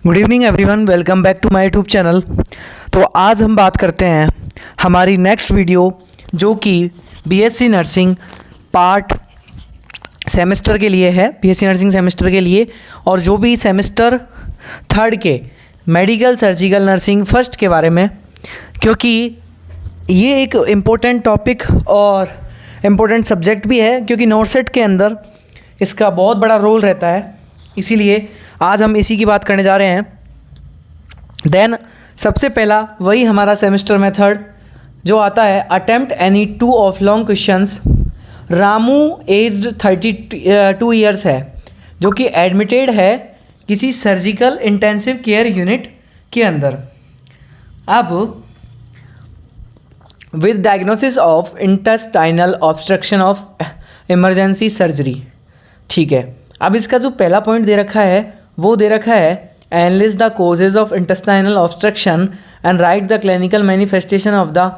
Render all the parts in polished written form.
Good evening everyone, welcome back to my YouTube channel. तो आज हम बात करते हैं हमारी नेक्स्ट वीडियो जो कि बीएससी नर्सिंग पार्ट सेमेस्टर के लिए है, बीएससी नर्सिंग सेमेस्टर के लिए, और जो भी सेमेस्टर थर्ड के मेडिकल सर्जिकल नर्सिंग फर्स्ट के बारे में, क्योंकि ये एक इम्पोर्टेंट टॉपिक और इम्पोर्टेंट सब्जेक्ट भी है, क्योंकि नॉर्सेट के अंदर इसका बहुत बड़ा रोल रहता है। इसीलिए आज हम इसी की बात करने जा रहे हैं। देन सबसे पहला वही हमारा सेमेस्टर मेथड जो आता है, attempt any two of long questions. Ramu aged 32 years है, जो कि एडमिटेड है किसी सर्जिकल इंटेंसिव केयर यूनिट के अंदर। अब with diagnosis of intestinal obstruction of emergency surgery. ठीक है, अब इसका जो पहला पॉइंट दे रखा है वो दे रखा है, analyse the causes of intestinal obstruction and write the clinical manifestation of the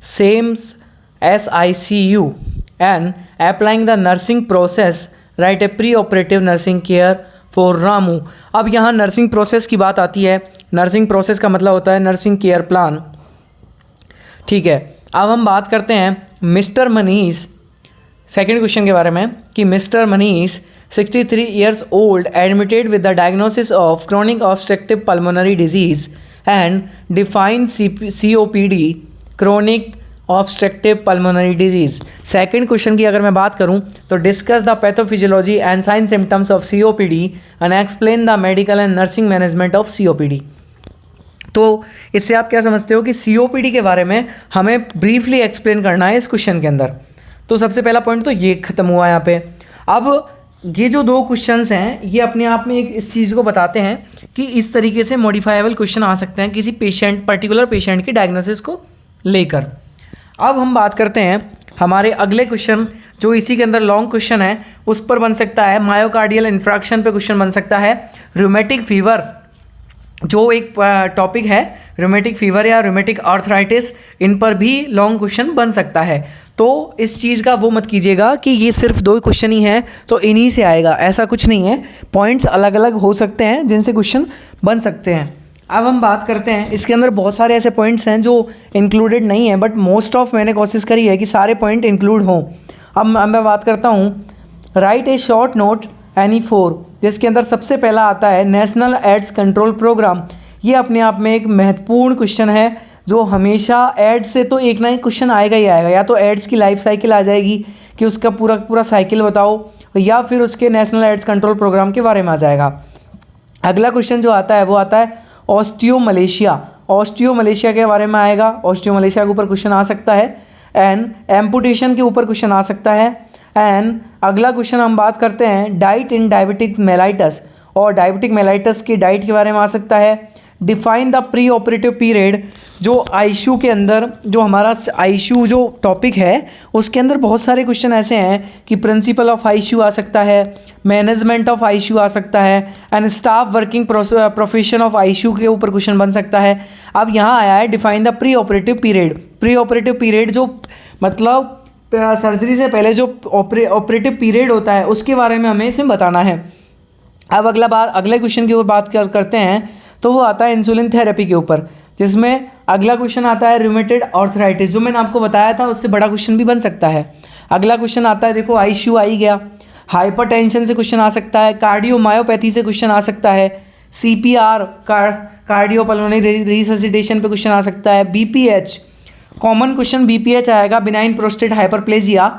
same SICU and applying the nursing process, write a pre operative nursing care for Ramu. अब यहाँ नर्सिंग प्रोसेस की बात आती है। नर्सिंग प्रोसेस का मतलब होता है नर्सिंग केयर प्लान। ठीक है, अब हम बात करते हैं मिस्टर मनीष, सेकेंड क्वेश्चन के बारे में, कि mister Manish 63 years old admitted with the diagnosis of chronic obstructive pulmonary disease and defined COPD, chronic obstructive pulmonary disease। Second question की अगर मैं बात करूं तो discuss the pathophysiology and sign symptoms of COPD and explain the medical and nursing management of COPD। तो इससे आप क्या समझते हो कि COPD के बारे में हमें ब्रीफली एक्सप्लेन करना है इस क्वेश्चन के अंदर। तो सबसे पहला पॉइंट तो ये खत्म हुआ यहाँ पे। अब ये जो दो क्वेश्चंस हैं ये अपने आप में एक इस चीज़ को बताते हैं कि इस तरीके से मॉडिफाइबल क्वेश्चन आ सकते हैं किसी पेशेंट, पर्टिकुलर पेशेंट के डायग्नोसिस को लेकर। अब हम बात करते हैं हमारे अगले क्वेश्चन, जो इसी के अंदर लॉन्ग क्वेश्चन है, उस पर बन सकता है मायोकार्डियल इन्फ्रैक्शन पे क्वेश्चन बन सकता है। रूमेटिक फीवर जो एक टॉपिक है, रूमेटिक फीवर या रूमेटिक आर्थराइटिस, इन पर भी लॉन्ग क्वेश्चन बन सकता है। तो इस चीज़ का वो मत कीजिएगा कि ये सिर्फ दो क्वेश्चन ही हैं तो इन्हीं से आएगा, ऐसा कुछ नहीं है। पॉइंट्स अलग अलग हो सकते हैं जिनसे क्वेश्चन बन सकते हैं। अब हम बात करते हैं, इसके अंदर बहुत सारे ऐसे पॉइंट्स हैं जो इंक्लूडेड नहीं है, बट मोस्ट ऑफ मैंने कोशिश करी है कि सारे पॉइंट इंक्लूड हों। अब मैं बात करता हूँ राइट ए शॉर्ट नोट एनी 4, जिसके अंदर सबसे पहला आता है नेशनल एड्स कंट्रोल प्रोग्राम। ये अपने आप में एक महत्वपूर्ण क्वेश्चन है जो हमेशा एड्स से तो एक ना एक क्वेश्चन आएगा ही आएगा। या तो एड्स की लाइफ साइकिल आ जाएगी कि उसका पूरा साइकिल बताओ, या फिर उसके नेशनल एड्स कंट्रोल प्रोग्राम के बारे में आ जाएगा। अगला क्वेश्चन जो आता है वो आता है ऑस्टियोमलेशिया। ऑस्टियोमलेशिया के बारे में आएगा, ऑस्टियोमलेशिया के ऊपर क्वेश्चन आ सकता है। एंड एम्पुटेशन के ऊपर क्वेश्चन आ सकता है। एंड अगला क्वेश्चन हम बात करते हैं डाइट इन डायबिटिक मेलाइटस, और डायबिटिक मेलाइटस की डाइट के बारे में आ सकता है। Define the pre operative period, जो ICU के अंदर, जो हमारा ICU जो टॉपिक है उसके अंदर बहुत सारे क्वेश्चन ऐसे हैं कि प्रिंसिपल ऑफ ICU आ सकता है, मैनेजमेंट ऑफ ICU आ सकता है, and staff working profession of ICU के ऊपर क्वेश्चन बन सकता है। अब यहाँ आया है define the pre operative period. Pre operative period जो मतलब सर्जरी से पहले जो ऑपरेटिव पीरियड होता है उसके बारे में हमें इसमें बताना है। अब अगले क्वेश्चन की ओर बात करते हैं तो वो आता है इंसुलिन थेरेपी के ऊपर, जिसमें अगला क्वेश्चन आता है रूमेटेड आर्थराइटिस, जो मैंने आपको बताया था उससे बड़ा क्वेश्चन भी बन सकता है। अगला क्वेश्चन आता है, देखो ICU आ ही गया, हाइपरटेंशन से क्वेश्चन आ सकता है, कार्डियोमायोपैथी से क्वेश्चन आ सकता है, CPR कार्डियोपल्मोनरी रिससिटेशन पे क्वेश्चन आ सकता है, BPH कॉमन क्वेश्चन BPH आएगा, benign prostate hyperplasia,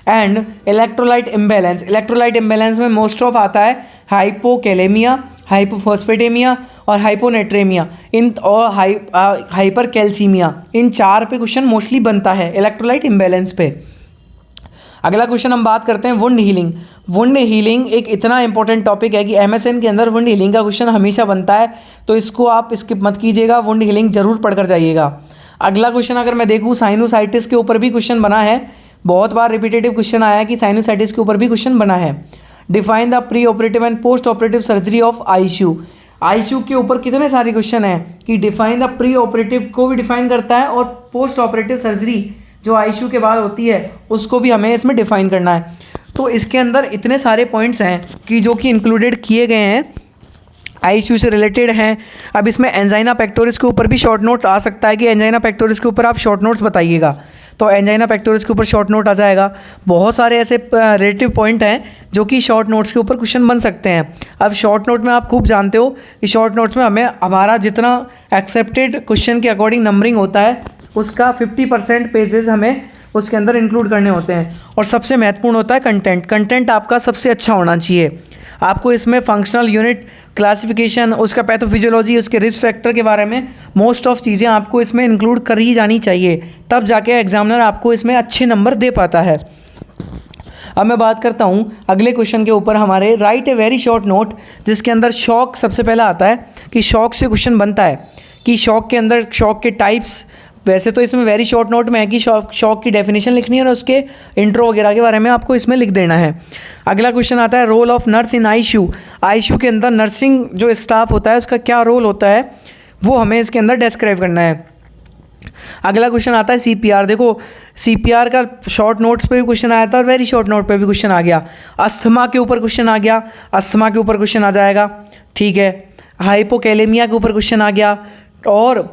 and electrolyte imbalance. Electrolyte imbalance में मोस्ट ऑफ आता है हाइपोकैलेमिया, हाइपोफॉस्फेटेमिया और हाइपोनेट्रेमिया, इन और हाइपरकैल्सीमिया, इन चार पे क्वेश्चन मोस्टली बनता है इलेक्ट्रोलाइट इम्बैलेंस पे। अगला क्वेश्चन हम बात करते हैं वुंड हीलिंग। वुंड हीलिंग एक इतना इंपॉर्टेंट टॉपिक है कि MSN के अंदर वुंड हीलिंग का क्वेश्चन हमेशा बनता है, तो इसको आप स्किप मत कीजिएगा, वुंड हीलिंग जरूर पढ़कर जाइएगा। अगला क्वेश्चन अगर मैं देखूँ साइनोसाइटिस के ऊपर भी क्वेश्चन बना है, बहुत बार रिपीटेटिव क्वेश्चन आया कि साइनोसाइटिस के ऊपर भी क्वेश्चन बना है। Define the pre operative and post operative surgery of ICU। ICU के ऊपर कितने सारे क्वेश्चन हैं कि डिफाइन द प्री ऑपरेटिव को भी डिफाइन करता है और पोस्ट ऑपरेटिव सर्जरी जो ICU के बाद होती है उसको भी हमें इसमें डिफाइन करना है। तो इसके अंदर इतने सारे पॉइंट्स हैं कि जो कि इंक्लूडेड किए गए हैं आईसीयू से रिलेटेड हैं। अब इसमें एंजाइना पेक्टोरिस के ऊपर भी शॉर्ट नोट्स आ सकता है कि एंजाइना पेक्टोरिस के ऊपर आप शॉर्ट नोट्स बताइएगा, तो एंजाइना पेक्टोरिस के ऊपर शॉर्ट नोट आ जाएगा। बहुत सारे ऐसे रिलेटिव पॉइंट हैं जो कि शॉर्ट नोट्स के ऊपर क्वेश्चन बन सकते हैं। अब शॉर्ट नोट में आप खूब जानते हो कि शॉर्ट नोट्स में हमें हमारा जितना एक्सेप्टेड क्वेश्चन के अकॉर्डिंग नंबरिंग होता है उसका 50% पेजेस हमें उसके अंदर इंक्लूड करने होते हैं। और सबसे महत्वपूर्ण होता है कंटेंट। कंटेंट आपका सबसे अच्छा होना चाहिए। आपको इसमें फंक्शनल यूनिट, क्लासिफिकेशन, उसका पैथोफिजियोलॉजी, उसके रिस्क फैक्टर के बारे में मोस्ट ऑफ चीज़ें आपको इसमें इंक्लूड कर ही जानी चाहिए, तब जाके एग्जामिनर आपको इसमें अच्छे नंबर दे पाता है। अब मैं बात करता हूँ अगले क्वेश्चन के ऊपर हमारे, right a very short note, जिसके अंदर शॉक सबसे पहला आता है कि शॉक से क्वेश्चन बनता है कि शॉक के अंदर शॉक के टाइप्स। वैसे तो इसमें वेरी शॉर्ट नोट में है कि शॉक की डेफिनेशन लिखनी है और उसके इंट्रो वगैरह के बारे में आपको इसमें लिख देना है। अगला क्वेश्चन आता है role of nurse in ICU. ICU के अंदर नर्सिंग जो स्टाफ होता है उसका क्या रोल होता है वो हमें इसके अंदर डिस्क्राइब करना है। अगला क्वेश्चन आता है सीपीआर। देखो सीपीआर का शॉर्ट नोट्स पे भी क्वेश्चन आया था और वेरी शॉर्ट नोट पे भी क्वेश्चन आ गया। अस्थमा के ऊपर क्वेश्चन आ गया, अस्थमा के ऊपर क्वेश्चन आ जाएगा, ठीक है। हाइपोकैलेमिया के ऊपर क्वेश्चन आ गया और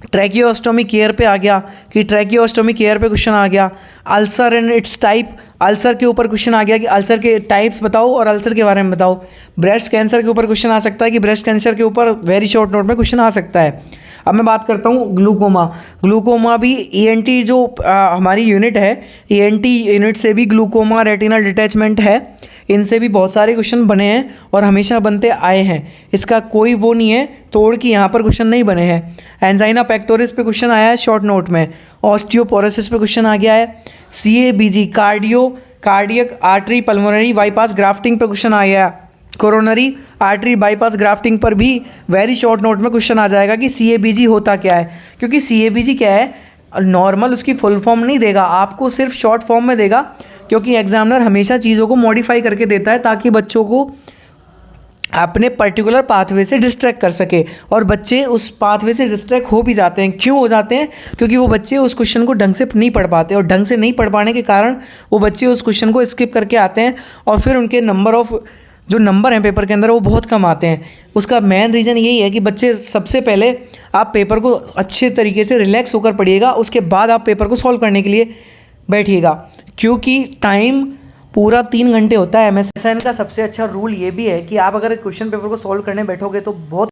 ट्रैकियोस्टोमी केयर पे आ गया कि ट्रैकियोस्टोमी केयर पे क्वेश्चन आ गया। Ulcer and it's type, ulcer के ऊपर क्वेश्चन आ गया कि अल्सर के टाइप्स बताओ और अल्सर के बारे में बताओ। ब्रेस्ट कैंसर के ऊपर क्वेश्चन आ सकता है कि ब्रेस्ट कैंसर के ऊपर वेरी शॉर्ट नोट में क्वेश्चन आ सकता है। अब मैं बात करता हूँ ग्लूकोमा। ग्लूकोमा भी ईएनटी जो हमारी यूनिट है, ईएनटी यूनिट से भी ग्लूकोमा, रेटिनल डिटैचमेंट है, इनसे भी बहुत सारे क्वेश्चन बने हैं और हमेशा बनते आए हैं। इसका कोई वो नहीं है तोड़ कि यहाँ पर क्वेश्चन नहीं बने हैं। एंजाइना पेक्टोरिस पे क्वेश्चन आया है शॉर्ट नोट में, ऑस्टियोपोरोसिस पे क्वेश्चन आ गया है, CABG cardiac artery pulmonary bypass grafting पे क्वेश्चन आ गया, कोरोनरी आर्टरी बाईपास ग्राफ्टिंग पर भी वेरी शॉर्ट नोट में क्वेश्चन आ जाएगा कि सीएबीजी होता क्या है। क्योंकि सीएबीजी क्या है, नॉर्मल उसकी फुल फॉर्म नहीं देगा आपको, सिर्फ शॉर्ट फॉर्म में देगा, क्योंकि एग्जामिनर हमेशा चीज़ों को मॉडिफाई करके देता है ताकि बच्चों को अपने पर्टिकुलर पाथवे से डिस्ट्रैक्ट कर सके। और बच्चे उस पाथवे से डिस्ट्रैक्ट हो भी जाते हैं। क्यों हो जाते हैं? क्योंकि वो बच्चे उस क्वेश्चन को ढंग से नहीं पढ़ पाते और ढंग से नहीं पढ़ पाने के कारण वो बच्चे उस क्वेश्चन को स्किप करके आते हैं और फिर उनके जो नंबर हैं पेपर के अंदर वो बहुत कम आते हैं। उसका मेन रीज़न यही है कि बच्चे सबसे पहले आप पेपर को अच्छे तरीके से रिलैक्स होकर पढ़िएगा, उसके बाद आप पेपर को सॉल्व करने के लिए बैठिएगा, क्योंकि टाइम पूरा 3 घंटे होता है। एमएसएन का सबसे अच्छा रूल ये भी है कि आप अगर क्वेश्चन पेपर को सॉल्व करने बैठोगे तो बहुत